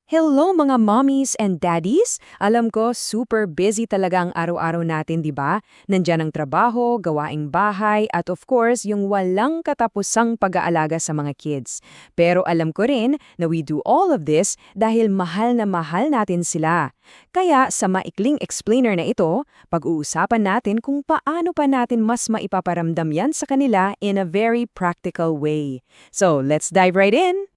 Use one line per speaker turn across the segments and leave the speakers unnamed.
Hello mga mommies and daddies! Alam ko, super busy talaga ang araw-araw natin, di ba? Nandiyan ang trabaho, gawaing bahay, at of course, yung walang katapusang pag-aalaga sa mga kids. Pero alam ko rin na we do all of this dahil mahal na mahal natin sila. Kaya sa maikling explainer na ito, pag-uusapan natin kung paano pa natin mas maipaparamdam yan sa kanila in a very practical way. So, let's dive right in!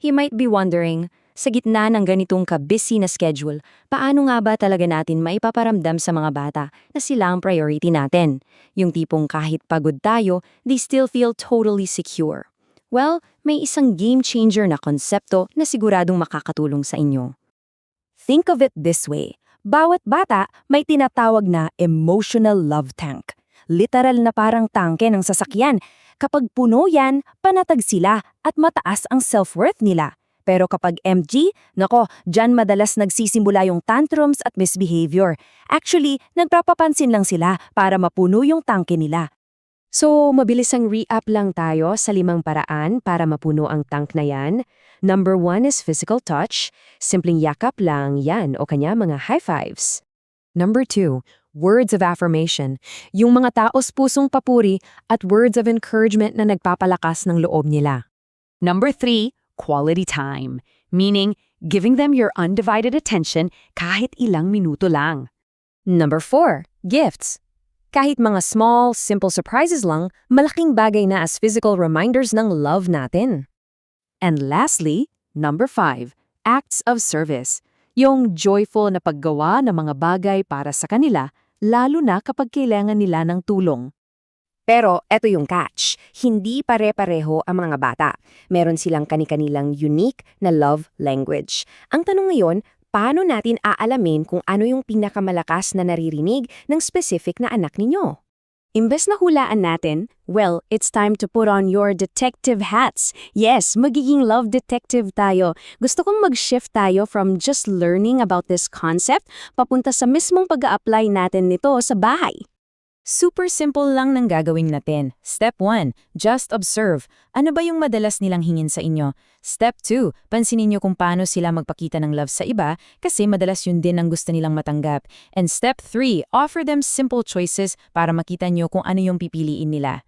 You might be wondering, sa gitna ng ganitong ka-busy na schedule, paano nga ba talaga natin maipaparamdam sa mga bata na sila ang priority natin? Yung tipong kahit pagod tayo, they still feel totally secure. Well, may isang game changer na konsepto na siguradong makakatulong sa inyo. Think of it this way. Bawat bata may tinatawag na emotional love tank. Literal na parang tangke ng sasakyan. Kapag puno yan, panatag sila at mataas ang self-worth nila. Pero kapag empty, nako, dyan madalas nagsisimula yung tantrums at misbehavior. Actually, nagpapapansin lang sila para mapuno yung tangke nila.
So, mabilis ang re-up lang tayo sa 5 paraan para mapuno ang tank na yan. Number 1 is physical touch. Simpleng yakap lang yan o kanya mga high fives. Number 2, words of affirmation. Yung mga taos pusong papuri at words of encouragement na nagpapalakas ng loob nila. Number 3, quality time. Meaning, giving them your undivided attention kahit ilang minuto lang. Number 4, gifts. Kahit mga small, simple surprises lang, malaking bagay na as physical reminders ng love natin. And lastly, number 5, acts of service. Yung joyful na paggawa ng mga bagay para sa kanila, lalo na kapag kailangan nila ng tulong. Pero eto yung catch, hindi pare-pareho ang mga bata. Meron silang kani-kanilang unique na love language. Ang tanong ngayon, paano natin aalamin kung ano yung pinakamalakas na naririnig ng specific na anak ninyo? Imbes na hulaan natin, well, it's time to put on your detective hats. Yes, magiging love detective tayo. Gusto kong mag-shift tayo from just learning about this concept papunta sa mismong pag-a-apply natin nito sa bahay. Super simple lang ng gagawin natin. Step 1, just observe. Ano ba yung madalas nilang hingin sa inyo? Step 2, pansinin niyo kung paano sila magpakita ng love sa iba kasi madalas yun din ang gusto nilang matanggap. And step 3, offer them simple choices para makita niyo kung ano yung pipiliin nila.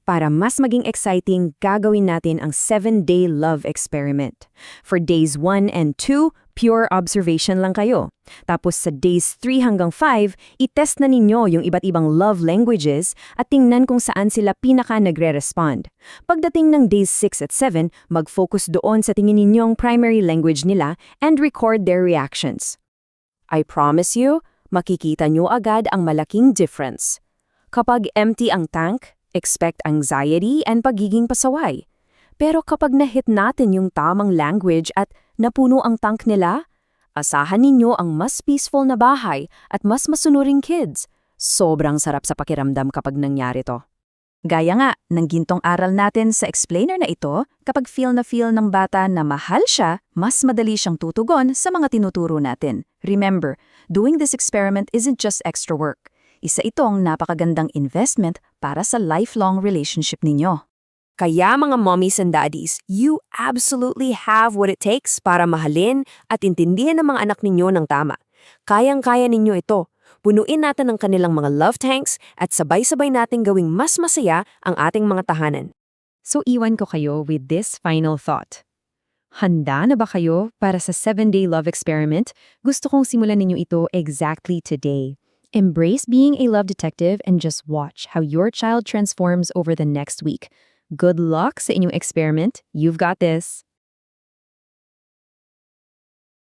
Para mas maging exciting, gagawin natin ang 7-day love experiment. For days 1 and 2, pure observation lang kayo. Tapos sa days 3 hanggang 5, itest na ninyo yung iba't ibang love languages at tingnan kung saan sila pinaka nagre-respond. Pagdating ng days 6 at 7, mag-focus doon sa tingin ninyong primary language nila and record their reactions. I promise you, makikita nyo agad ang malaking difference. Kapag empty ang tank, expect anxiety and pagiging pasaway. Pero kapag na-hit natin yung tamang language at napuno ang tank nila, asahan ninyo ang mas peaceful na bahay at mas masunuring kids. Sobrang sarap sa pakiramdam kapag nangyari to. Gaya nga ng gintong aral natin sa explainer na ito, kapag feel ng bata na mahal siya, mas madali siyang tutugon sa mga tinuturo natin. Remember, doing this experiment isn't just extra work. Isa itong napakagandang investment para sa lifelong relationship ninyo. Kaya mga mommies and daddies, you absolutely have what it takes para mahalin at intindihin ang mga anak ninyo ng tama. Kayang-kaya ninyo ito. Punuin natin ang kanilang mga love tanks at sabay-sabay nating gawing mas masaya ang ating mga tahanan. So iwan ko kayo with this final thought. Handa na ba kayo para sa 7-day love experiment? Gusto kong simulan ninyo ito exactly today. Embrace being a love detective and just watch how your child transforms over the next week. Good luck sa inyong experiment. You've got this.